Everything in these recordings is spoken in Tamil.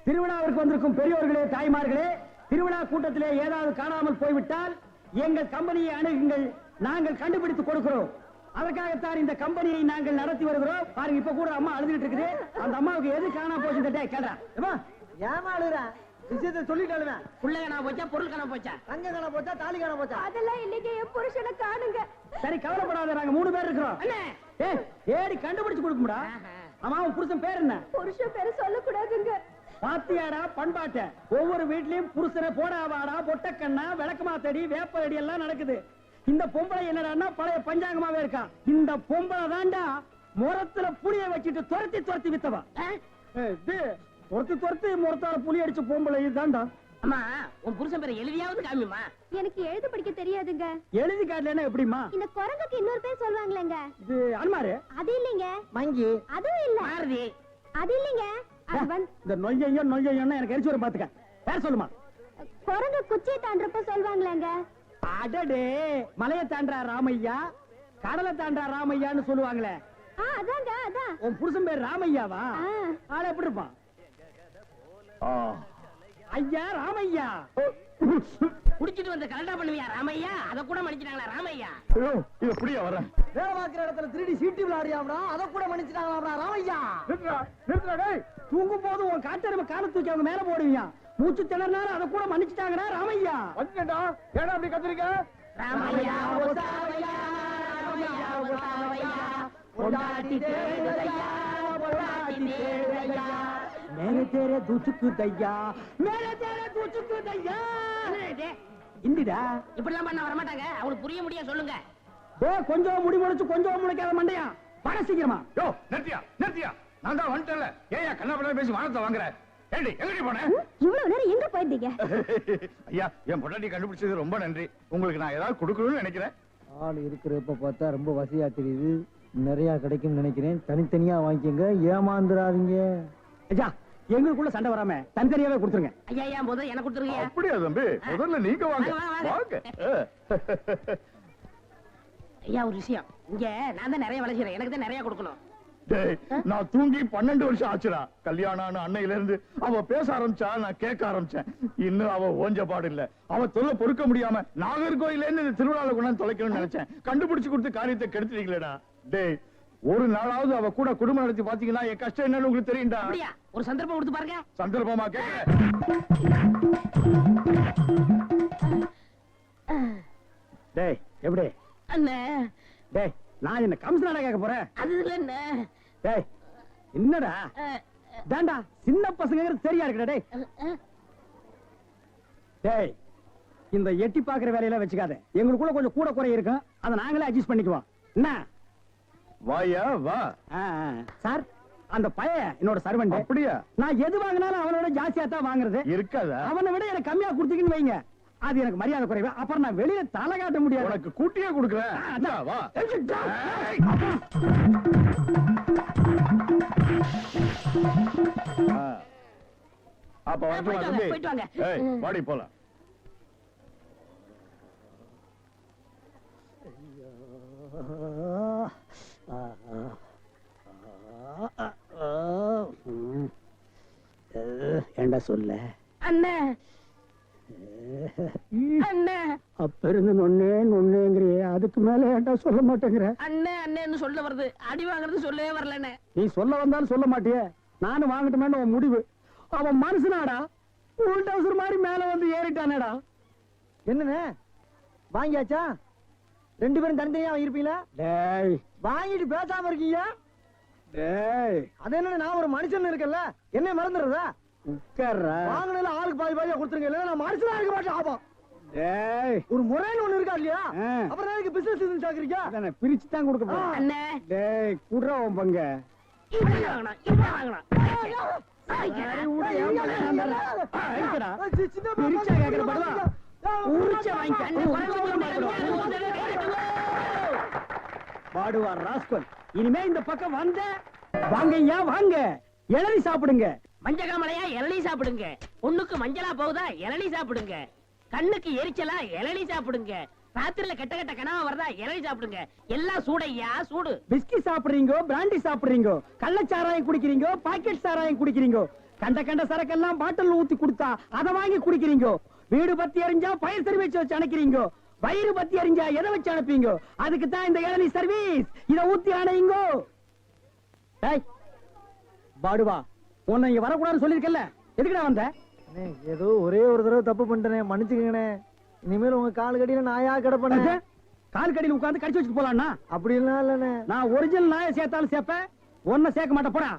திருவிழாவிற்கு வந்திருக்கும் பெரியோர்களே, தாய்மார்களே, திருவிழா கூட்டத்திலே ஏதாவது காணாமல் போய்விட்டால் எங்கள் கம்பெனியை அணுகுங்கள், நாங்கள் கண்டுபிடித்து கொடுக்கிறோம். அதற்காகத்தான் இந்த கம்பெனியை நாங்கள் நடத்தி வருகிறோம். பாருங்க, இப்ப கூட அம்மா அழுதுட்டு இருக்குது. அந்த அம்மாவுக்கு எது காணாம போச்சு கேட்றா. ஏமா அழுறா? விஷயத்தை சொல்லிட்டாலுமே. புள்ள காணா போச்சா, பொருள் காணா போச்சா, தங்க காணா போச்சா, தாலி காணா போச்சா? அதெல்லாம் இன்னைக்கு என் புருஷனை காணுங்க. சரி, கவலைப்படாத, நாங்க 3 பேர் இருக்கிறோம். ஏடி கண்டுபிடிச்சு கொடுக்கும்டா. ஆமா, உன் புருஷன் பேர் என்ன? புருஷன் பேரு சொல்லக்கூடாதுங்க. பாத்தியாடா பண்பாட்ட, ஒவ்வொரு வீட்லயும் புருஷனை போடாவாடா, பொட்டக்கண்ணா, விளக்கமாத்தடி, வேப்படி எல்லாம் நடக்குது. இந்த பொம்பளை என்னடான்னா பழைய பஞ்சாங்கமாவே இருக்கா. இந்த பொம்பளை தாண்டா முரத்துல புளிய வச்சுட்டு துரத்தி வித்தவா. துரத்தி முரத்தால புளி அடிச்ச பொம்பளை தாண்டா. அம்மா, உன் புருஷன் பேரை எழுதியாவது காமிமா. எனக்கு எழுத படிக்க தெரியாதுங்க. எழுதி காட்டலன்னா எப்படிமா? இந்த குரங்குக்கு இன்னொரு பேர் சொல்வாங்களேங்க. இது அனுமாரு. அது இல்லைங்க. மங்கி. அதுவும் இல்ல. மாருதி. அது இல்லைங்க. இந்த நொய்யன்னு எனக்கு எரிச்சு வரும் பாத்துக்க. பேர் சொல்லுமா? குரங்கு குச்சியை தாண்டறப்ப சொல்வாங்களேங்க. அடடே, மலையை தாண்டா ராமையா, கடலை தாண்டா ராமையான்னு சொல்லுவாங்களே. அதாங்க, அதான். உன் புருஷன் பேர் ராமையாவா? ஆள எப்படி இருப்பான்? ஐயா ராமையா. குடிச்சிட்டு வந்து கலண்டா பண்ணுவியா ராமையா? அத கூட மன்னிச்சிட்டாங்களா ராமையா? இது புரியா வர வேலை பார்க்கிற இடத்துல 3D சீட்டு விளையாடியாம்டா, அத கூட மன்னிச்சிட்டாங்களா ராமையா? தூங்கும் போது உன் காட்டெருமை கால தூக்கி அவங்க மேல போடுவீங்க. மூச்சு திணறினாலும் அதை கூட மன்னிச்சுட்டாங்கடா ராமையா. வந்துட்டா ஏடா அப்படி கத்துறீங்க? ராமையா ஓசாவையா, ராமையா ஓசாவையா, பொண்டாட்டி தேடுதையா, பொண்டாட்டி தேடுதையா, மேலே தேரே தூச்சுக்கு தையா, மேலே தேரே தூச்சுக்கு தையா. இந்திடா இப்படிலாம் பண்ண வர மாட்டாங்க. அவங்களுக்கு புரிய முடிய சொல்லுங்க. கொஞ்சம் முடி முடிச்சு கொஞ்சம் முளைக்காத மண்டையா, வர சீக்கிரமா. யோ நிறுத்தியா, நான் தான் வந்துட்டேன்ல. ஏயா கண்ணாபண்ணா பேசி வானத்தை வாங்குற? ஏண்டி எங்கடி போன? இவ்வளவு நேரம் எங்க போயிருந்தீங்க? ஐயா, என் பொண்டாட்டி கண்டுபிடிச்சது ரொம்ப நன்றி. உங்களுக்கு நான் ஏதாவது கொடுக்கணும்னு நினைக்கிறேன். ஆள் இருக்கிறப்ப பார்த்தா ரொம்ப வசதியா தெரியுது. நிறைய கிடைக்கும் நினைக்கிறேன். தனித்தனியா வாங்கிக்கங்க, ஏமாந்துடாதீங்க. ஐயா, எங்களுக்குள்ள சண்டை வராம தனித்தனியாவே கொடுத்துருங்க. ஐயா, ஏன் முதல்ல எனக்கு கொடுத்துருங்க. அப்படியா தம்பி? முதல்ல நீங்க வாங்க. ஐயா, ஒரு விஷயம். இங்க நான் தான் நிறைய வேலை செய்யறேன், எனக்கு தான் நிறைய கொடுக்கணும். நான் தூங்கி 12 வருஷம் ஆச்சுடா. கல்யாணம் அன்னையில இருந்து அவ பேச ஆரம்பிச்சா, நான் கேட்க ஆரம்பிச்சேன். இன்னும் அவ ஓஞ்ச பாடு இல்ல. அவ தொல்லை பொறுக்க முடியாம நாகர்கோயில இருந்து திருவிழாவில் கொண்டாந்து தொலைக்கணும்னு நினைச்சேன். கண்டுபிடிச்சு கொடுத்து காரியத்தை கெடுத்துட்டீங்களேடா. டேய், ஒரு நாளாவது அவ கூட குடும்பம் நடத்தி பாத்தீங்கன்னா என் கஷ்டம் என்னன்னு உங்களுக்கு தெரியும்டா. அப்படியா? ஒரு சந்தர்ப்பம் கொடுத்து பாருங்க. சந்தர்ப்பமா கேட்க? டேய் எப்படி அண்ணே? டேய், நான் என்ன கம்சனாடா கேட்க போறேன்? அது இல்ல அண்ணே. டேய், என்னடா தாண்டா சின்ன பசங்க சரியா இருக்குடா. டேய் டேய், இந்த எட்டி பாக்குற வேலையெல்லாம் வச்சுக்காத. எங்களுக்குள்ள கொஞ்சம் கூட குறை இருக்கும், அதை நாங்களே அட்ஜஸ்ட் பண்ணிக்குவோம். என்ன வாயா வா. சார், அந்த பையன் என்னோட சர்வெண்ட். அப்படியா? நான் எது வாங்கினாலும் அவனோட ஜாஸ்தியா தான் வாங்குறது. இருக்காதா? அவனை விட எனக்கு கம்மியா கொடுத்தீங்கன்னு வைங்க, அது எனக்கு மரியாதை குறைவு. அப்புறம் நான் வெளியில தலை காட்ட முடியாது. உனக்கு கூட்டியே கொடுக்குறேன். வா. அப்ப போயிட்டு வாங்க. வாடி போலாம். ஏண்டா சொல்ல அண்ணே? அண்ணே, அப்ப இருந்து நொன்னேங்கிறியே, அதுக்கு மேல ஏண்டா சொல்ல மாட்டேங்கிற? அண்ணே அண்ணேன்னு சொல்ல வருது, அடி வாங்குறது சொல்லவே வரலண்ணே. நீ சொல்ல வந்தாலும் சொல்ல மாட்டியே, நானும் வாங்கட்டுமேன்னு உன் முடிவு. அவன் மனுஷனாடா, உள் டவுசர் மாதிரி மேல வந்து ஏறிட்டானேடா. என்னண்ணே வாங்கியாச்சா? 2 பேரும் தனித்தனியா வாங்கிருப்பீங்களா? டேய், வாங்கிட்டு பேசாம இருக்கீங்க. டேய், அது என்ன, நான் ஒரு மனுஷன் இருக்கல, என்ன மறந்துடுறதா? உட்கார்றா. வாங்கினதுல ஆளுக்கு பாதி பாதியா கொடுத்துருங்க, இல்ல நான் மனுஷனா இருக்க மாட்டேன். ஆபம். டேய், ஒரு முறைன்னு ஒண்ணு இருக்கா இல்லையா? அப்புறம் எனக்கு பிசினஸ் இது சாக்குறீங்க. அதானே பிரிச்சு தான் கொடுக்க போறேன். அண்ணே, டேய், குடுறா உன் பங்க. இப்படி வாங்கணும், இப்படி வாங்கணும். சரி, விடு, ஏமாளி நான் தரேன். ஐக்கடா, பிரிச்சா கேக்குற படுவா. உரிச்ச வாங்கிக்க. அண்ணே, குறைச்சு சொல்ல மாட்டேன். பாடுவார் ராஸ்கல். இனிமே இந்த பக்கம் வந்த வாங்கய்யா வாங்க, இளநீ சாப்பிடுங்க. மஞ்ச காமலையா இளநீ சாப்பிடுங்க. பொண்ணுக்கு மஞ்சளா போகுதா இளநீ சாப்பிடுங்க. கண்ணுக்கு எரிச்சலா இளநீ சாப்பிடுங்க. ராத்திரில கெட்ட கெட்ட கனவா வருதா இளநீ சாப்பிடுங்க. எல்லாம் சூடையா சூடு. பிஸ்கி சாப்பிடுறீங்க, பிராண்டி சாப்பிடுறீங்க, கள்ளச்சாராயம் குடிக்கிறீங்க, பாக்கெட் சாராயம் குடிக்கிறீங்க. கண்ட கண்ட சரக்கெல்லாம் பாட்டில் ஊத்தி கொடுத்தா அதை வாங்கி குடிக்கிறீங்க. வீடு பத்தி எரிஞ்சா ஃபயர் சர்வீஸ் வச்சு அணைக்கிறீங்க. வயிறு பத்தி எரிஞ்சா எதை வச்சு அனுப்பீங்க? அதுக்கு தான் இந்த இளநீ சர்வீஸ். இத ஊத்தி அணையுங்க. டேய் பாடுவா, உன்னை இங்க வரக்கூடாதுன்னு சொல்லிருக்கல, எதுக்குடா வந்த? அண்ணே, ஏதோ ஒரே ஒரு தடவை தப்பு பண்ணிட்டேனே, மன்னிச்சுக்கங்கண்ணே. இனிமேல் உங்க கால் கடியில நாயா கிடப்பேன். கால் கடியில் உட்கார்ந்து கடிச்சு வச்சுட்டு போலாம்னா? அப்படிலாம் இல்லண்ணே. நான் ஒரிஜினல் நாயை சேர்த்தாலும் சேர்ப்பேன், ஒன்ன சேர்க்க மாட்டேன். போடா.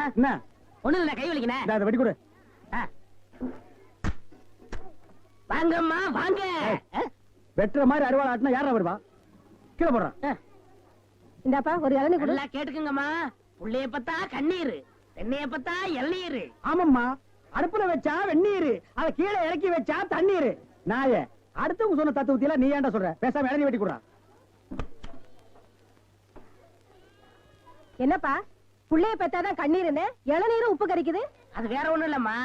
என்ன ஒண்ணு இல்ல, கை வலிக்கனே. இந்தா, இதை வெடி கொடு. வாங்கம்மா வாங்க. வெட்டுற மாதிரி அருவாள் ஆட்டினா யாரா வருவா? கீழே போடுறான். இந்தாப்பா ஒரு இளநீ கொடு. நல்லா கேட்டுக்குங்கம்மா. புள்ளைய பத்தா கண்ணீர், தென்னைய பத்தா இளநீர். ஆமாம்மா, அடுப்புல வச்சா வெந்நீர், அதை கீழே இறக்கி வச்சா தண்ணீர். நாய அடுத்தவங்க சொன்ன தத்துவத்தில நீ ஏன்டா சொல்ற? பேசாம இளநீ வெட்டி கொடுறா. என்னப்பா புள்ளைய பெத்தாதான் கண்ணீருன்னு இளநீரும் உப்பு கறிக்குது? அது வேற ஒண்ணும் இல்லம்மா,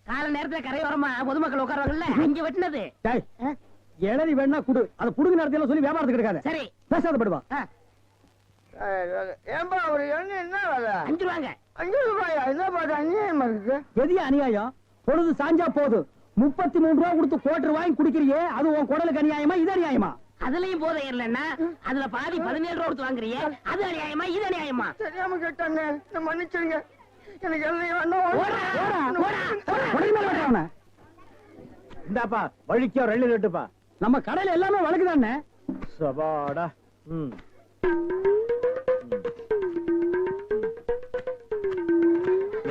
கால நேரத்துல கரையோரமா பொதுமக்கள் உட்காருவாங்கல்ல, அங்க வெட்டினது. டேய், இளநீ வேணா குடு, அதை புடுங்க நேரத்துல சொல்லி வியாபாரத்துக்கு எடுக்காத. சரி பேசாத படுவா. ஏன்பா ஒரு எண்ணெய் என்ன வேலை? 5 ரூபாங்க. 5 ரூபாயா? என்ன பாட்டு அநியாயமா இருக்கு. எதிய அநியாயம்? பொழுது சாஞ்சா போதும் 33 ரூபா கொடுத்து கோட்டர் வாங்கி குடிக்கிறியே, அது உன் குடலுக்கு அநியாயமா இது அநியாயமா? அதுலயும் போதை ஏறலன்னா அதுல பாதி 17 ரூபா கொடுத்து வாங்குறிய, அது அநியாயமா இது அநியாயமா? தெரியாம கேட்டானே, மன்னிச்சிருங்க. எனக்கு எண்ணெய் வேண்டாம். ஓடா, ஓடா, ஓடா. உடனே மேல வெட்டுறா அவனை. இந்தாப்பா வழிக்கோ 2 ரெட்டுப்பா. நம்ம கடையில எல்லாமே வழக்குதானே. சபாடா.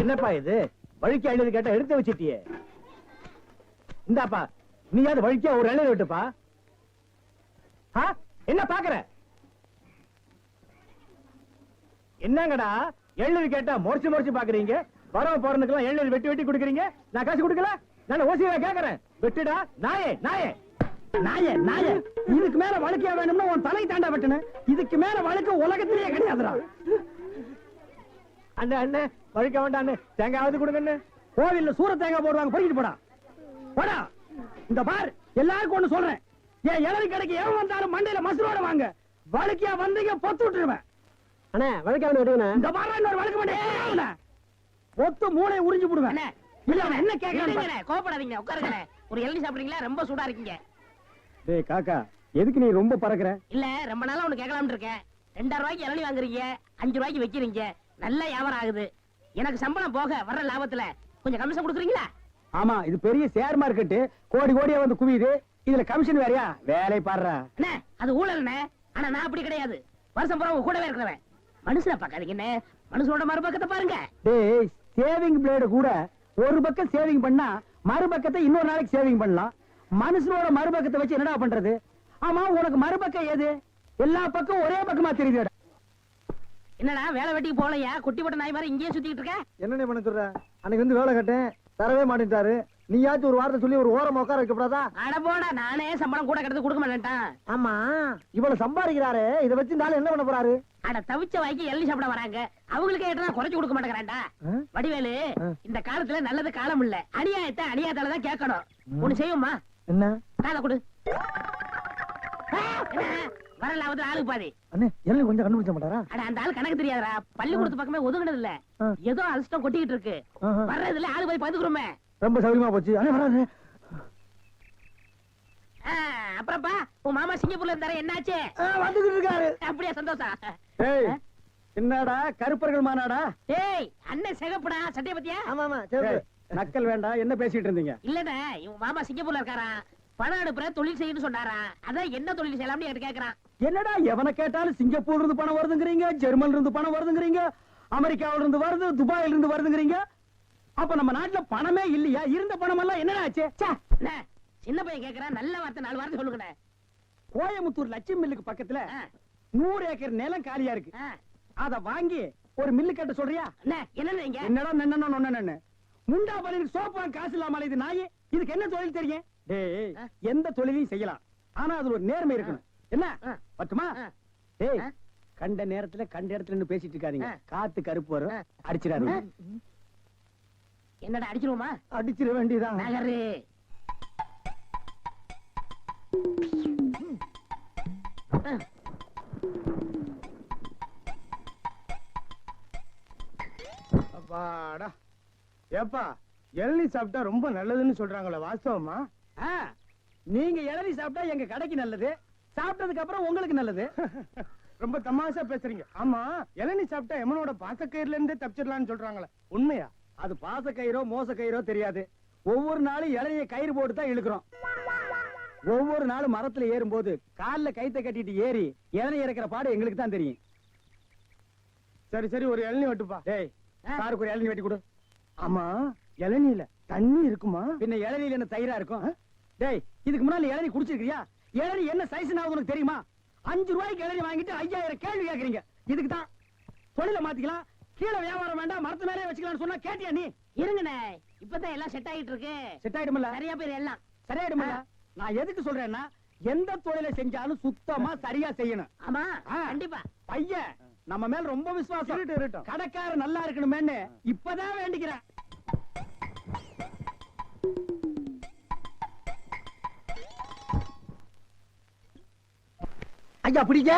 என்னப்பா இது? வழிக்கு 5 கேட்டா எடுத்து வச்சிட்டியே. இந்தாப்பா நீயாவது வழிக்கா ஒரு 2 வெட்டுப்பா. என்ன பாக்குற? என்னங்கடா 7 கேட்டா முறைச்சு பாக்குறீங்க? வரவ போறதுக்கெல்லாம் 7 வெட்டி வெட்டி குடுக்குறீங்க. நான் காசு கொடுக்கல, நான் ஓசியா கேக்குறேன். வெட்டுடா நாயே நாயே நாயே நாயே. இதுக்கு மேல வழக்கியா வேணும்னா உன் தலை தாண்டா வெட்டணும். இதுக்கு மேல வழக்கு உலகத்திலேயே கிடையாதுடா. அண்ணே அண்ணே வழிக்க வேண்டாம் அண்ணே, தேங்காவது கொடுங்க. கோவில்ல சூர தேங்காய் போடுவாங்க, பொறிக்கிட்டு போடா. போடா. இந்த பார், எல்லாருக்கும் ஒண்ணு சொல்றேன், என் இளநீ கடைக்கு எவன் வந்தாலும் மண்டையில மசுரோட வாங்க. வழக்கியா வந்தீங்க பொத்து விட்டுருவேன். அண்ணே வழிக்க வேண்டாம். இந்த பாரு, இன்னொரு வழக்கு பண்ண பொத்து மூளை உறிஞ்சு போடுவேன். அண்ணே, இல்ல அவன் என்ன கேக்குறான்? இருங்கண்ணே, கோபப்படாதீங்க, உட்காருங்க. ஒரு இளநீ சாப்பிடுறீங்களா? ரொம்ப சூடா இருக்கீங்க. டேய் காக்கா, எதுக்கு நீ ரொம்ப பறக்குற? இல்ல, ரொம்ப நாளா ஒண்ணு கேட்கலாம்னு இருக்கேன். 2000 ரூபாய்க்கு இளநீ வாங்குறீங்க, 5 ரூபாய்க்கு வைக்கிறீங்க, நல்ல வியாபாரம் ஆகுது. எனக்கு சம்பளம் போக வர்ற லாபத்துல கொஞ்சம் கமிஷன் கொடுக்குறீங்களா? ஆமா, இது பெரிய ஷேர் மார்க்கெட், கோடி கோடியா வந்து குவியுது. இதுல கமிஷன் வேறயா? வேலை பாடுறா. அண்ணே, அது ஊழல்ண்ணே. ஆனா நான் அப்படி கிடையாது. வருஷம் பூரா உங்க கூடவே இருக்கிறவன். மனுஷனை பார்க்காதீங்கண்ணே, மனுஷனோட மறுபக்கத்தை பாருங்க. டேய், சேவிங் பிளேடு கூட ஒரு பக்கம் சேவிங் பண்ணா மறுபக்கத்தை இன்னொரு நாளைக்கு சேவிங் பண்ணலாம். மனுஷனோட மறுபக்கத்தை வச்சு என்னடா பண்றது? ஆமா, உனக்கு மறுபக்கம் ஏது? எல்லா பக்கம் ஒரே பக்கமா தெரியுது. என்னடா வேலை வெட்டிக்கு போகலையா? குட்டி போட்ட நாய் மாதிரி இங்கேயே சுத்திட்டு இருக்க? என்னண்ணே பண்ண சொல்ற? அன்னைக்கு வந்து வேலை கட்டேன், தரவே மாட்டேன்ட்டாரு. நீயாச்சும் ஒரு வார்த்தை சொல்லி ஒரு ஓரம் உட்கார வைக்கப்படாதா? அட போடா, நானே சம்பளம் கூட கிடந்து கொடுக்க மாட்டேன்ட்டான். ஆமா, இவ்வளவு சம்பாதிக்கிறாரு, இதை வச்சு இந்த ஆளு என்ன பண்ண போறாரு? அட தவிச்ச வாய்க்கு எள்ளி சாப்பிட வராங்க, அவங்களுக்கு ஏட்டா குறைச்சு கொடுக்க மாட்டேங்கிறான்டா. வடிவேலு, இந்த காலத்துல நல்லது காலம் இல்ல, அநியாயத்தை அநியாயத்தாலதான் கேட்கணும். ஒண்ணு செய்வோமா? என்ன? காதை கொடு. வர லாபத்துல ஆளுக்கு பாதி. அண்ணே எல்லாம் கொஞ்சம் கண்டுபிடிச்ச மாட்டாரா? அட அந்த ஆள் கணக்கு தெரியாதா? பள்ளிக்கூடத்து பக்கமே ஒதுங்கினது இல்ல, ஏதோ அதிர்ஷ்டம் கொட்டிக்கிட்டு இருக்கு. வர்றதுல ஆளு போய் பாத்துக்கிறோமே. ரொம்ப சௌரியமா போச்சு. அண்ணே வராது. அப்புறப்பா உன் மாமா சிங்கப்பூர்ல இருந்தாரு, என்னாச்சு? வந்துகிட்டு இருக்காரு. அப்படியே சந்தோஷம். ஏய், என்னடா கருப்பர்கள் மாநாடா? ஏய், அண்ணன் சிகப்புடா, சட்டைய பத்தியா? ஆமா ஆமா சரி. ஏய், நக்கல் வேண்டாம். என்ன பேசிட்டு இருந்தீங்க? இல்லடா, இவன் மாமா சிங்கப்பூர்ல இருக்காரா, பணம் அனுப்புற தொழில் செய்யணும்னு சொன்னாரா. அதான் என்ன தொழில் செய்யலாம்னு என்கிட்ட கேக்குறான். என்னடா எவனை கேட்டாலும் சிங்கப்பூர்ல இருந்து பணம் வருதுங்கிறீங்க, ஜெர்மன்ல இருந்து பணம் வருதுங்கிறீங்க, அமெரிக்காவில இருந்து வருது, துபாயில இருந்து வருதுங்கிறீங்க. அப்ப நம்ம நாட்டுல பணமே இல்லையா? இருந்த பணம் எல்லாம் என்னடா ஆச்சு? அண்ணே, சின்ன பையன் கேக்குறான், நல்ல வார்த்தை 4 வார்த்தை சொல்லுங்கண்ணே. கோயமுத்தூர் லட்சுமி மில்லுக்கு பக்கத்துல 100 ஏக்கர் நிலம் காலியா இருக்கு. அத வாங்கி ஒரு மில்லு கட்ட சொல்றியா? அண்ணே, என்னன்னு இங்க? என்னடா நன்னன்னு முண்டா பலிக்கு சோப்பா காசு இல்லாம இது நாயே. இதுக்கு என்ன தொழில் தெரியும்? டேய், எந்த தொழிலையும் செய்யலாம், ஆனா அதுல ஒரு நேர்மை இருக்கணும். என்ன பட்டுமா? டேய், கண்ட நேரத்துல கண்ட இடத்துல நின்னு பேசிட்டு இருக்காதீங்க. காத்து கருப்பு வரும், அடிச்சிடாதீங்க. என்னடா அடிச்சிருவோமா? அடிச்சிட வேண்டியதான். நகரு. அப்பாடா. ஏப்பா இளநீ சாப்பிட்டா ரொம்ப நல்லதுன்னு சொல்றாங்களே, வாஸ்தவமா? ஆ, நீங்க இளநீ சாப்பிட்டா எங்க கடைக்கு நல்லது, சாப்பிட்டதுக்கு அப்புறம் உங்களுக்கு நல்லது. ரொம்ப தமாஷா பேசுறீங்க. ஆமா, இளநீ சாப்பிட்டா எமனோட பாசக்கயிறுல இருந்தே தப்பிச்சிடலாம்னு சொல்றாங்களே, உண்மையா? அது பாச கயிறோ மோச கயிறோ தெரியாது. ஒவ்வொரு நாளும் இளநிய கயிறு போட்டு தான் இழுக்கிறோம். ஒவ்வொரு நாளும் மரத்துல ஏறும்போது கால்ல கயித்தை கட்டிட்டு ஏறி இளநீ இறக்கிற பாடு எங்களுக்கு தான் தெரியும். சரி சரி, ஒரு இளநீ வெட்டுப்பா. டேய், சாருக்கு ஒரு இளநீ வெட்டி கொடு. ஆமா, இளநீல தண்ணி இருக்குமா? பின்ன இளநீல என்ன தயிரா இருக்கும்? டேய், இதுக்கு முன்னால இளநீ குடிச்சிருக்கியா? இளநீ என்ன சைஸ் உனக்கு தெரியுமா? 5 ரூபாய்க்கு இளநீ வாங்கிட்டு 5000 கேள்வி கேக்குறீங்க. இதுக்கு தான் தொழில மாத்திக்கலாம், கீழே வியாபாரம் வேண்டாம், மரத்து மேலே வச்சுக்கலாம்னு சொன்னா கேட்டியா நீ? இருங்கண்ணே, இப்பதான் எல்லாம் செட் ஆயிட்டு இருக்கு. செட் ஆயிடுமில்ல? சரியா பேர் எல்லாம் சரியாயிடுமில்ல? நான் எதுக்கு சொல்றேன்னா, எந்த தொழிலை செஞ்சாலும் சுத்தமா சரியா செய்யணும். ஆமா, ஆ. கண்டிப்பா. பையன் நம்ம மேல ரொம்ப விசுவாசம். இருக்கட்டும், இருக்கட்டும். கடைக்கார நல்லா இருக்கணுமேன்னு இப்பதான் வேண்டிக்கிறேன். ஐயா பிடிங்க.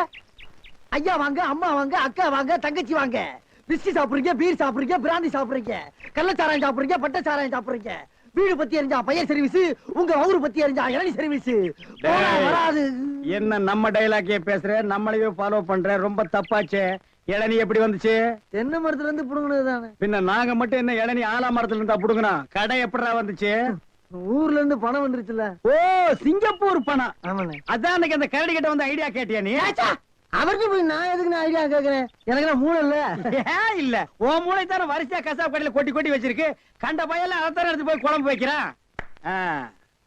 ஐயா வாங்க, அம்மா வாங்க, அக்கா வாங்க, தங்கச்சி வாங்க. பிஸ்கி சாப்பிடுறீங்க, பீர் சாப்பிடுறீங்க, பிராந்தி சாப்பிடுறீங்க, கள்ளச்சாராயம் சாப்பிடுறீங்க, பட்ட சாராயம் சாப்பிடுறீங்க. வீடு பத்தி எரிஞ்சா பையன் சர்வீஸ், உங்க ஊரு பத்தி எரிஞ்சா இளநீ சர்வீஸ். வராது. என்ன நம்ம டைலாக்கே பேசுற, நம்மளையே ஃபாலோ பண்ற, ரொம்ப தப்பாச்சே. இளநீ எப்படி வந்துச்சு? தென்னை மரத்துல இருந்து புடுங்கினது தானே. பின்ன நாங்க மட்டும் என்ன இளநீ ஆலா மரத்துல இருந்தா புடுங்கணும்? கடை எப்படிடா வந்துச்சு? ஊர்ல இருந்து பணம் வந்துருச்சுல. ஓ, சிங்கப்பூர் பணம். ஆமாண்ணே. அதான் அன்னைக்கு அந்த கரடி கிட்ட வந்து ஐடியா கேட்டியா நீ? அவருக்கு போய் நான் எதுக்கு நான் ஐடியா கேக்குறேன்? எனக்கு நான் மூளை இல்ல. ஏன் இல்ல, உன் மூளை தானே வரிசையா கசாப் கடையில கொட்டி கொட்டி வச்சிருக்கு. கண்ட பையெல்லாம் அதைத்தானே எடுத்து போய் குழம்பு வைக்கிறான்.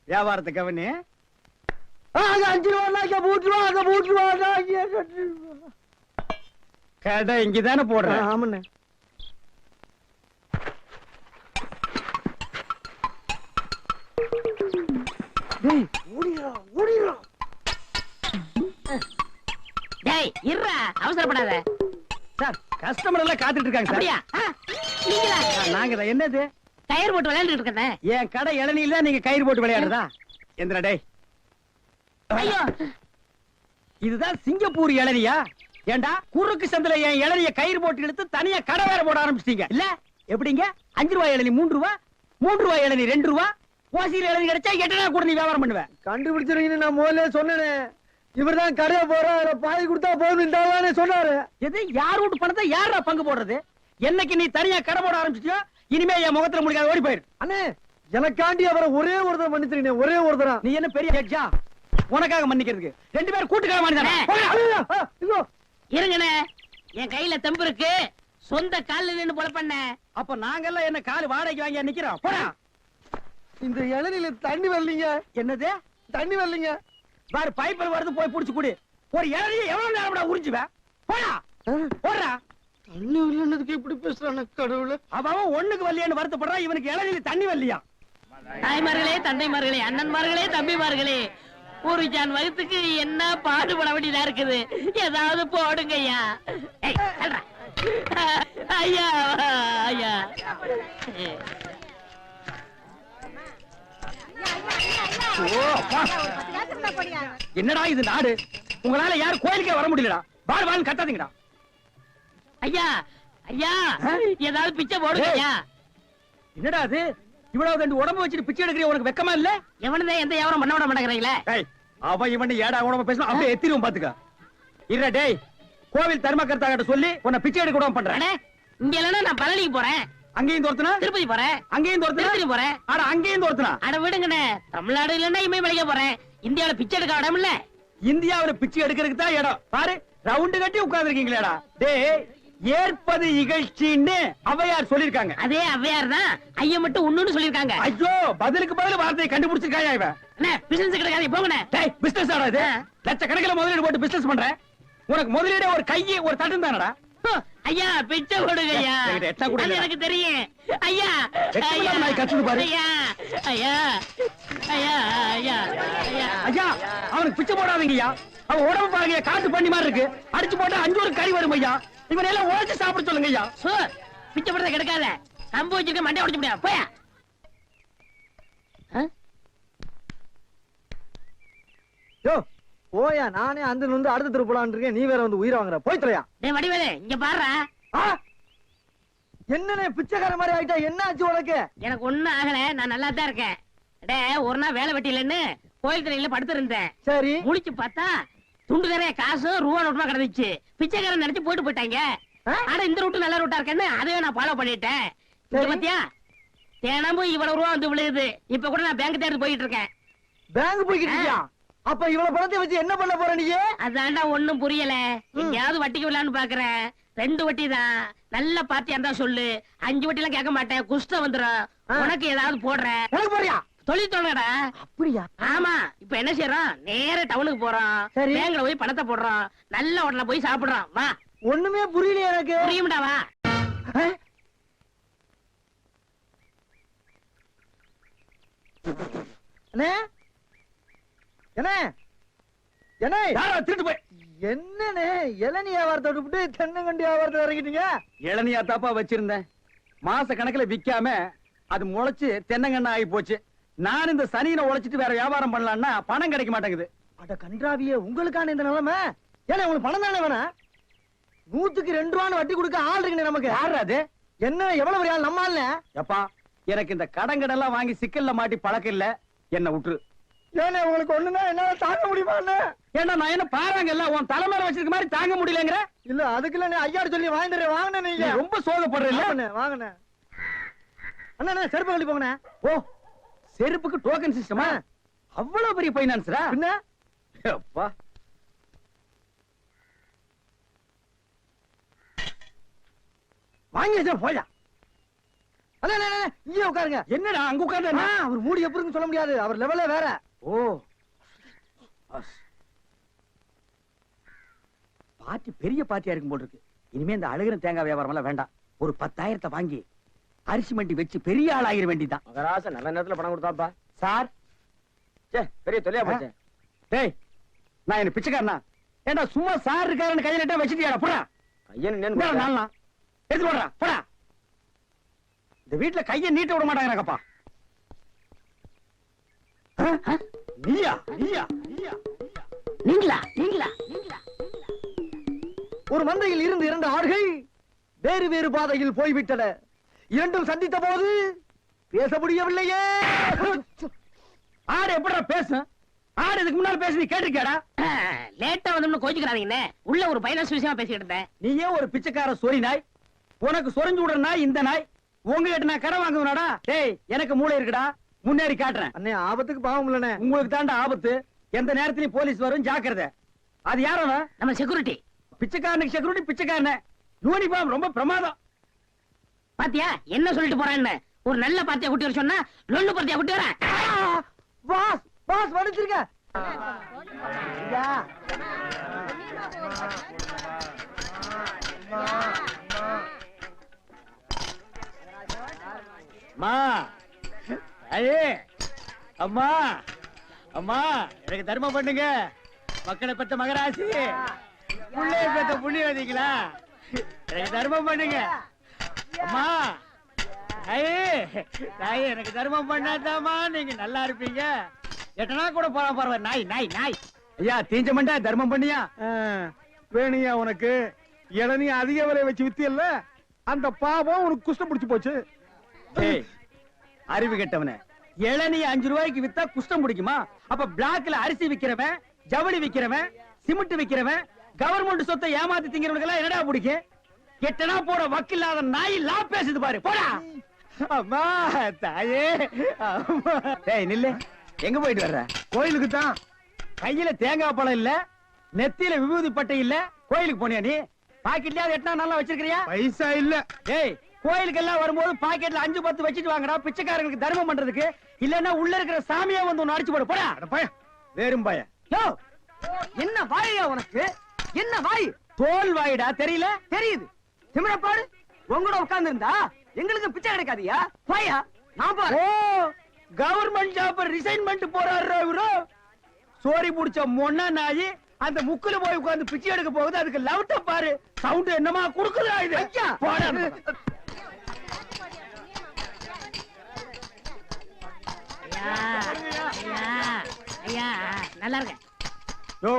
வியாபாரத்தை கவனி. அங்க 5 ரூபா அங்க போட்டுருவா, அங்க போட்டுருவா. கடை இங்கதானே போடுறேன். ஆமாண்ணே. டேய், ஓடிரா ஓடிரா. டேய், இருடா, அவசரப்படாத. சார், கஸ்டமர் எல்லாம் காத்துட்டு இருக்காங்க சார். அப்படியா? நீங்களா? நாங்க தான். என்னது? டயர் போட்டு விளையாண்டுட்டு இருக்கேன். என் கடை இளநீல நீங்க கயிறு போட்டு விளையாடுறதா? எந்திரா டேய். ஐயோ, இதுதான் சிங்கப்பூர் இளநியா? ஏண்டா குறுக்கு சந்தில என் இளநிய கயிறு போட்டு எடுத்து தனியா கடை வேற போட ஆரம்பிச்சிட்டீங்க இல்ல? எப்படிங்க? 5 ரூபாய் இளநீ 3 ரூபா, 3 ரூபாய் இளநீ 2 ரூபா, ஓசியில இளநீ கிடைச்சா 8 நாள் கூட நீ வியாபாரம் பண்ணுவேன். கண்டுபிடிச்சிருக்கீங்க. நான் முதல்ல சொன்னேனே, இவர்தான் கடையை போற பாதி கொடுத்தா போதும் சொன்னாரு. எது? யார் வீட்டு பணத்தை யாரா பங்கு போடுறது? என்னைக்கு நீ தனியா கடை போட ஆரம்பிச்சிட்டியோ, இனிமே என் முகத்துல முடிக்காத, ஓடி போயிரு. அண்ணே, எனக்காண்டி அவரை ஒரே ஒருத்தர் மன்னிச்சிருக்கீங்க, ஒரே ஒருத்தரா. நீ என்ன பெரிய ஜட்ஜா? உனக்காக மன்னிக்கிறதுக்கு 2 பேரும் கூட்டுக்காக மன்னிச்சானே. இருங்கண்ணே, என் கையில தெம்பு இருக்கு. சொந்த கால்ல நின்னு போல பண்ண. அப்ப நாங்கெல்லாம் என்ன கால் வாடகைக்கு வாங்கி நிக்கிறோம்? போடா. இந்த இளநில தண்ணி வரலீங்க. என்னது? தண்ணி வரலீங்க. பாரு, பைப்பில் வருது, போய் புடிச்சு குடி. ஒரு இளநிய எவ்வளவு நேரம் உறிஞ்சுவேன்? போடா, போடுறா. தண்ணி வரலன்னதுக்கு இப்படி பேசுறானே கடவுளே. அவன் ஒண்ணுக்கு வரலையான்னு வருத்தப்படுறான், இவனுக்கு இளநில தண்ணி வரலையா? தாய்மார்களே, தந்தைமார்களே, அண்ணன்மார்களே, தம்பிமார்களே, ஒரு ஜான் வகுத்துக்கு என்ன பாடுபட வேண்டியதா இருக்குது. ஏதாவது போடுங்க ஐயா. ஏய், தள்ளுடா. ஐயா, ஐயா. ஓ, அப்பா. என்னடா இது நாடு? உங்களால யாரும் கோயிலுக்கே வர முடியலடா. வாழ் வாழ் கத்தாதீங்கடா. ஐயா, ஐயா, ஏதாவது பிச்சை போடுங்க ஐயா. என்னடா அது? இவ்வளவு தண்டு உடம்பு வச்சுட்டு பிச்சை எடுக்கிற உனக்கு வெக்கமா இல்ல? எவனதான் எந்த வியாபாரம் பண்ண விட மாட்டேங்கிறீங்களே. ஏய், அவன் இவன் ஏடா உடம்பு பேசணும், அப்படியே எத்திரும் பாத்துக்க. இல்ல டேய், கோவில் தர்மகர்த்தா கிட்ட சொல்லி உன்னை பிச்சை எடுக்க விடாம பண்றேன். அண்ணே, இங்க இல்லன்னா நான் பழனிக்கு போறேன், அங்கேயும் தோர்த்தனா, திருப்பதி போறேன், அங்கேயும் தோர்த்தனா, திருப்பதி போறேன். அட அங்கேயும் தோர்த்தனா. அட விடுங்கண்ணே, தமிழ்நாடு இல்லன்னா இமயமலைக்கு போறேன். இந்தியாவுல பிச்சை எடுக்க இடம் இல்ல. இந்தியாவுல பிச்சை எடுக்கிறதுக்கு தான் இடம். பாரு, ரவுண்டு கட்டி உட்கார்ந்து இருக்கீங்களேடா. டேய், ஏற்பது இகழ்ச்சின்னு ஔவையார் சொல்லிருக்காங்க. அதே ஔவையார் தான் ஐயா மட்டும் ஒண்ணுன்னு சொல்லிருக்காங்க. ஐயோ, பதிலுக்கு பதில் வார்த்தையை கண்டுபிடிச்சிருக்காயா இவன்? அண்ணே, பிசினஸ் கிடைக்காது, போங்கண்ணே. டேய், பிசினஸ் ஆடா இது? லட்சக்கணக்கில் முதலீடு போட்டு பிசினஸ் பண்ற. உனக்கு முதலீடு ஒரு கையை ஒரு தட்டு தானடா. ஐயா, பிச்சை கொடுங்க ஐயா. என்கிட்ட எட்டா கூட அது இல்லடா. எனக்கு தெரியும். ஐயா, எட்டு ஐயா, இல்லாம நாய் கத்துது பாரு. ஐயா, ஐயா, ஐயா, ஐயா, ஐயா. ஐயா, அவனுக்கு பிச்சை போடாதீங்கய்யா. அவன் உடம்பு பாருங்க, காட்டு பண்ணி மாதிரி இருக்கு. அடிச்சு போட்டா 5 ஒரு கறி வரும் ஐயா. இவன் எல்லாம் உழைச்சு சாப்பிட சொல்லுங்க ஐயா. சோ, பிச்சை போடுறத கிடைக்காத. கம்பு வச்சிருக்க மண்டை உடைச்சு முடியாது. போயா. யோ, போயா, நானே அந்த வந்து அடுத்த தெரு போலான்னு இருக்கேன், நீ வேற வந்து உயிரை வாங்குற. போய் தொலையா. டேய் வடிவேலு இங்க பாருடா. என்னண்ணே பிச்சைக்கார மாதிரி ஆயிட்டா, என்ன ஆச்சு உனக்கு? எனக்கு ஒண்ணும் ஆகல, நான் நல்லா தான் இருக்கேன். டேய் ஒரு நாள் வேலை வெட்டிலன்னு கோயில் திரையில படுத்திருந்தேன். சரி, முழிச்சு பார்த்தா துண்டு நிறைய காசு ரூபா நோட்டுமா கிடந்துச்சு. பிச்சைக்காரன் நினைச்சு போயிட்டு போயிட்டாங்க. ஆனா இந்த ரூட்டு நல்ல ரூட்டா இருக்கேன்னு அதையே நான் ஃபாலோ பண்ணிட்டேன். சரி. பாத்தியா, தினமும் இவ்வளவு ரூபா வந்து விழுகுது. இப்ப கூட நான் பேங்க் தேடி போயிட்டு இருக்கேன். பேங்க் போய்க்கிட்டியா? அப்ப இவ்வளவு பணத்தை வச்சு என்ன பண்ண போற நீ? அதான்டா ஒண்ணும் புரியல. எங்கயாவது வட்டிக்கு விடலான்னு பாக்குறேன். 2 வட்டி தான். நல்ல பார்ட்டியா இருந்தா சொல்லு. 5 வட்டி எல்லாம் கேட்க மாட்டேன், குஷ்டம் வந்துடும். உனக்கு ஏதாவது போடுறேன். எனக்கு போறியா? தொழில் தோணுடா. அப்படியா? ஆமா, இப்ப என்ன செய்யறோம், நேர டவுனுக்கு போறோம். சரி. பேங்க்ல போய் பணத்தை போடுறோம். நல்ல ஹோட்டல்ல போய் சாப்பிடுறோம். வா. ஒண்ணுமே புரியல எனக்கு. புரியும்டா, வா. அண்ணே, என்ன என்ன திருட்டு போய் என்னண்ணே இளநீ வியாபாரத்தை விட்டு தென்னங்கண்டி வியாபாரத்தை இறங்கிட்டீங்க? இளநியா தாப்பா வச்சிருந்தேன். மாச கணக்குல விக்காம அது முளைச்சு தென்னங்கண்ணா ஆகி போச்சு. நான் இந்த சனியில உழைச்சிட்டு வேற வியாபாரம் பண்ணலாம்னா பணம் கிடைக்க மாட்டேங்குது. அட கன்றாவியே, உங்களுக்கான இந்த நிலைமை. ஏன்னா உங்களுக்கு பணம் தானே வேணா? 100க்கு 2 ரூபான்னு வட்டி கொடுக்க ஆள் இருக்குண்ணே நமக்கு. யாரு அது? என்ன எவ்வளவு பெரிய ஆள் நம்ம ஆளுண்ணே? எப்பா, எனக்கு இந்த கடன்கடெல்லாம் வாங்கி சிக்கல்ல மாட்டி பழக்கம் இல்ல, என்ன விட்டுரு. ஏன்னா உங்களுக்கு ஒண்ணுன்னா என்னால தாங்க முடியுமா அண்ணே? ஏன்னா நான் என்ன பாறாங்க இல்ல உன் தலைமையில வச்சிருக்க மாதிரி தாங்க முடியலங்கிற. இல்ல அதுக்கு இல்ல, ஐயாடு சொல்லி வாங்கிட்டு வாங்கினே நீ நீங்க. ரொம்ப சோகப்படுற இல்ல. வாங்கினே அண்ணா, செருப்பு கழட்டி போங்கண்ணே. ஓ, செருப்புக்கு டோக்கன் சிஸ்டமா? அவ்வளவு பெரிய பைனான்ஸ்ரா? பின்ன அப்பா, வாங்கி வச்சா போயா. அண்ணா இங்கே உட்காருங்க. என்னடா அங்க உட்கார்ந்து? அவர் மூடி எப்படி இருக்குன்னு சொல்ல முடியாது, அவர் லெவலே வேற. ஓ, பார்ட்டி பெரிய பார்ட்டியா இருக்கும் போல இருக்கு. இனிமே இந்த அழுகிற தேங்காய் வியாபாரம் எல்லாம் வேண்டாம். ஒரு 10,000 வாங்கி அரிசி மண்டி வச்சு பெரிய ஆள் ஆகிற வேண்டிதான். மகராச நல்ல நேரத்துல பணம் கொடுத்தாப்பா. சார், பெரிய தொலையா போச்சு. டேய், நான் என்ன பிச்சைக்காரனா? ஏண்டா சும்மா சார் இருக்காருன்னு கையில இட்டா வச்சிட்டியாடா? போடா. ஐயன் நாளா எடுத்து போடுறா, போடா. இந்த வீட்டுல கைய நீட்ட விட மாட்டாங்கப்பா. நீயா நீயா நீயா நீங்களா நீங்களா நீங்களா? ஒரு மந்தையில் இருந்து 2 ஆடுகள் வேறு வேறு பாதையில் போய்விட்டன. இரண்டும் சந்தித்த போது பேச முடியவில்லையே. ஆடு எப்படா பேசும்? ஆடு இதுக்கு முன்னால பேசி நீ கேட்டிருக்கியாடா? லேட்டா வந்து கோச்சுக்கிறாதீங்கண்ணே. உள்ள ஒரு பைனான்ஸ் விஷயமா பேசிக்கிட்டு இருந்தேன். நீயே ஒரு பிச்சைக்கார சொறி நாய். உனக்கு சொரிஞ்சு விடுற நாய் இந்த நாய். உங்ககிட்ட நான் கடன் வாங்குவேனாடா? டேய், எனக்கு மூளை இருக்குடா, முன்னேறி காட்டுறேன். அண்ணே, ஆபத்துக்கு பாவம் இல்லனே. உங்களுக்கு தாண்டா ஆபத்து. எந்த நேரத்திலயும் போலீஸ் வரும், ஜாக்கிரதை. அது யாரவன்? நம்ம செக்யூரிட்டி. பிச்சைக்காரனுக்கு செக்யூரிட்டி பிச்சைக்காரன. யூனிஃபார்ம் ரொம்ப பிரமாதம். பாத்தியா என்ன சொல்லிட்டு போறான்னு? ஒரு நல்ல பார்ட்டியா குட்டி வர சொன்னா லொல்லு பார்ட்டியா குட்டி வர. பாஸ் பாஸ் வடிச்சிருக்க. அம்மா, ஐயே, அம்மா, அம்மா, எனக்கு தர்மம் பண்ணுங்க. மக்களை பெற்ற மகராசி, புள்ளைய பெற்ற புண்ணியவதிங்களா, எனக்கு தர்மம் பண்ணுங்க. அம்மா, ஐயே, தாயே, எனக்கு தர்மம் பண்ணாதாம்மா நீங்க நல்லா இருப்பீங்க. எட்டனா கூட போலாம் பரவாயில்ல. நாய் நாய் நாய். ஐயா, தீஞ்ச மண்டா, தர்மம் பண்ணியா? வேணியா உனக்கு இளநீ அதிக விலை வச்சு வித்தியல்ல, அந்த பாவம் உனக்கு குஷ்டம் பிடிச்சு போச்சு. ஏய், அறிவு கெட்டவனே, இளநீ 5 ரூபாய்க்கு வித்தா குஷ்டம் பிடிக்குமா? அப்ப பிளாக்ல அரிசி விக்கிறவன், ஜவுளி விக்கிறவன், சிமெண்ட் விக்கிறவன், கவர்மெண்ட் சொத்தை ஏமாத்தி திங்கிறவனுக்கு எல்லாம் என்னடா பிடிக்கும்? எட்டனா போட வக்கில்லாத நாய் லா பேசுது பாரு. போடா. அம்மா, தாயே, அம்மா. டேய் நில்லு. எங்க போயிட்டு வர்ற? கோயிலுக்கு தான். கையில தேங்காய் பழம் இல்ல, நெத்தியில விபூதி பட்டை இல்ல, கோயிலுக்கு போனியா நீ? பாக்கெட்லயாவது எட்டனா நல்லா வச்சிருக்கிறியா? பைசா இல்ல. டேய், கோயிலுக்கு எல்லாம் வரும்போது பாக்கெட்ல 5-10 வச்சிட்டு வாங்கடா, பிச்சைக்காரங்களுக்கு தர்மம் பண்றதுக்கு. இல்லன்னா உள்ள இருக்கிற சாமியா வந்து ஒன்னு அடிச்சு போடு. போடா. வேறும் பய. யோ, என்ன வாயா உனக்கு? என்ன வாய்? தோல் வாயிடா, தெரியல? தெரியுது. திமிர பாரு. உங்களோட உட்கார்ந்து இருந்தா எங்களுக்கு பிச்சை கிடைக்காதியா? வாயா, நான் பாரு. ஓ, கவர்மெண்ட் ஜாப் ரிசைன்மென்ட் போறாரு இவரு. சோரி புடிச்ச மொன்ன நாயி அந்த முக்குல போய் உட்கார்ந்து பிச்சை எடுக்க போகுது. அதுக்கு லவுட்ட பாரு. சவுண்ட் என்னமா குடுக்குதா இது? ஐயா, போடா. ஐயா, ஐயா, ஐயா, நல்லா இருக்க. ஓ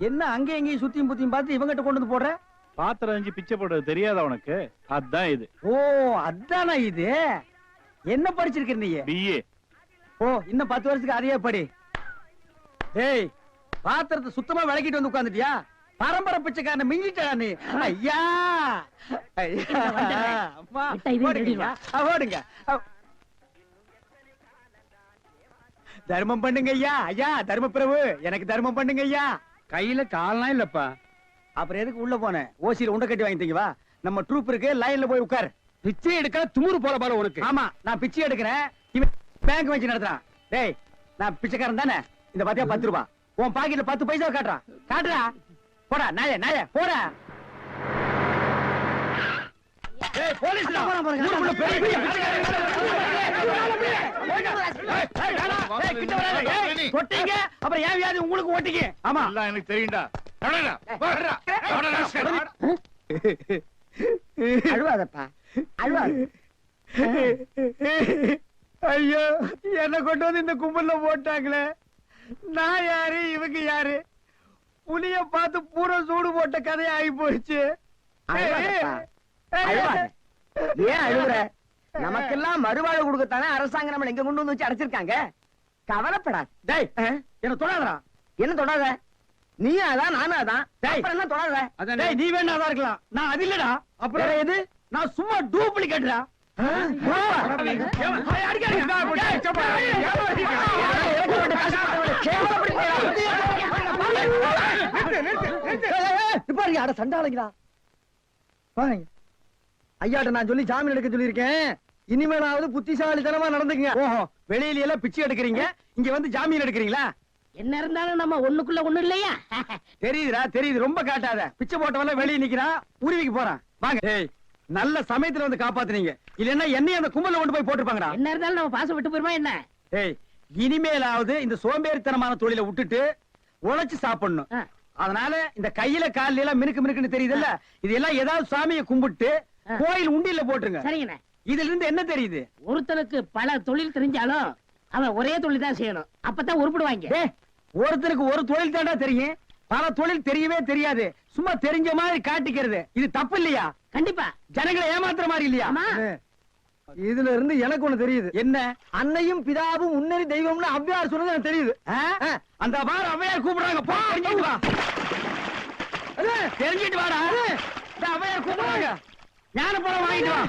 என்ன அங்க எங்கேயும் சுத்தியும் புத்தியும் பார்த்து இவங்கிட்ட கொண்டு வந்து போடுற? பாத்திரம் அஞ்சு பிச்சை போடுறது தெரியாதா உனக்கு? அதான் இது. ஓ அதானா இது? என்ன படிச்சிருக்க நீ? பிஏ. ஓ இன்னும் 10 வருஷத்துக்கு அதையே படி. ஏய் பாத்திரத்தை சுத்தமா விளக்கிட்டு வந்து உட்கார்ந்துட்டியா? பரம்பரை பிச்சைக்காரன மிஞ்சிட்டா நீ. ஐயா அம்மா விட்டா இதையும் ஓடுங்க. திருடிடுவா. ஓடுங்க. தர்மம் பண்ணுங்க ஐயா. ஐயா தர்ம பிரபு எனக்கு தர்மம் பண்ணுங்க ஐயா. கையில கால்லாம் இல்லப்பா. அப்புறம் எதுக்கு உள்ள போன? ஓசியில உண்டை கட்டி வாங்கிட்டீங்க வா. நம்ம ட்ரூப் இருக்கு, லைன்ல போய் உட்கார். பிச்சை எடுக்க துமுறு போல பாரு உனக்கு. ஆமா நான் பிச்சை எடுக்கிறேன், இவன் பேங்க் வச்சு நடத்துறான். டேய் நான் பிச்சைக்காரன் தானே? இந்த பாத்தியா 10 ரூபாய் உன் பாக்கெட்ல 10 பைசா காட்டுறான். காட்டுறா போடா நாயே நாயே போடா. ஏய் போலீஸ்டா ஊருக்குள்ள பெரிய பெரிய கிட்ட வராத. ஏய் தொட்டீங்க அப்புறம் ஏன் வியாதி உங்களுக்கு ஓட்டிங்க. ஆமா எல்லாம் எனக்கு தெரியும்டா. அழுவாதப்பா அழுவாது. ஐயோ என்ன கொண்டு வந்து இந்த கும்பல்ல போட்டாங்களே. நான் யாரு இவங்க யாரு? புலிய பார்த்து பூரா சூடு போட்ட கதையா ஆகி போச்சு. அழுவாதப்பா, அழுவாத. ஏன் அழுகுற? நமக்கெல்லாம் மறுவாழ்வு கொடுக்கத்தானே அரசாங்கம் நம்மள எங்க கொண்டு வந்து வச்சு அடைச்சிருக்காங்க. கவலைப்படாது. டேய் என்ன தொடாதடா. என்ன தொடாத? நீயும் அதான் நானும் அதான். டேய். அப்புறம் என்ன தொடாத? டேய் நீ வேணா அதா இருக்கலாம், நான் அது இல்லடா. அப்புறம் வேற எது? நான் சும்மா டூப்ளிகேட்டா. சண்டாளங்களா ஐயாட்ட நான் சொல்லி ஜாமீன் எடுக்க சொல்லியிருக்கேன். இனிமேலாவது புத்திசாலித்தனமா நடந்துக்குங்க. ஓஹோ வெளியில எல்லாம் பிச்சை எடுக்கிறீங்க, இங்க வந்து ஜாமீன் எடுக்கிறீங்களா? என்ன இருந்தாலும் நம்ம ஒண்ணுக்குள்ள ஒண்ணு இல்லையா? தெரியுதுடா தெரியுது, ரொம்ப காட்டாத. பிச்சை போட்டவெல்லாம் வெளியே நிக்கிறான், உருவிக்கு போறான். வாங்க. ஏய் நல்ல சமயத்துல வந்து காப்பாத்துனீங்க, இல்லன்னா என்னையும் அந்த கும்பல்ல கொண்டு போய் போட்டுருப்பாங்கடா. என்ன இருந்தாலும் நம்ம பாசம் விட்டு போயிருமா என்ன? ஏய் இனிமேலாவது இந்த சோம்பேறித்தனமான தொழிலை விட்டுட்டு உழைச்சு சாப்பிடணும். ஆ. அதனால இந்த கையில கால்ல எல்லாம் மினுக்கு மினுக்குன்னு தெரியுதுல்ல, இதெல்லாம் ஏதாவது சாமியை கும்பிட்டு ஆ. கோயில் உண்டியில போட்டுருங்க. சரிங்கண்ணே. இதுல இருந்து என்ன தெரியுது? ஒருத்தனுக்கு பல தொழில் தெரிஞ்சாலும் அவன் ஒரே தொழில் தான் செய்யணும், அப்பதான் உருப்பிடுவாங்க. டேய், ஒருத்தருக்கு ஒரு தொழில் தாண்டா தெரியும், பல தொழில் தெரியவே தெரியாது. சும்மா தெரிஞ்ச மாதிரி காட்டிக்கிறது இது தப்பு இல்லையா? கண்டிப்பா. ஜனங்களை ஏமாத்துற மாதிரி இல்லையா? ஆமா. இதுல இருந்து எனக்கு ஒண்ணு தெரியுது. என்ன? அன்னையும் பிதாவும் முன்னறி தெய்வம்னு அவ்வையார் சொன்னது எனக்கு தெரியுது. ஆ? அந்த பார் அவையார் கூப்பிடுறாங்க, போ தெரிஞ்சிட்டு வா. தெரிஞ்சிட்டு வாடா. இந்த அவையார் கூப்பிடுறாங்க, ஞான பழம் வாங்கிட்டு வா.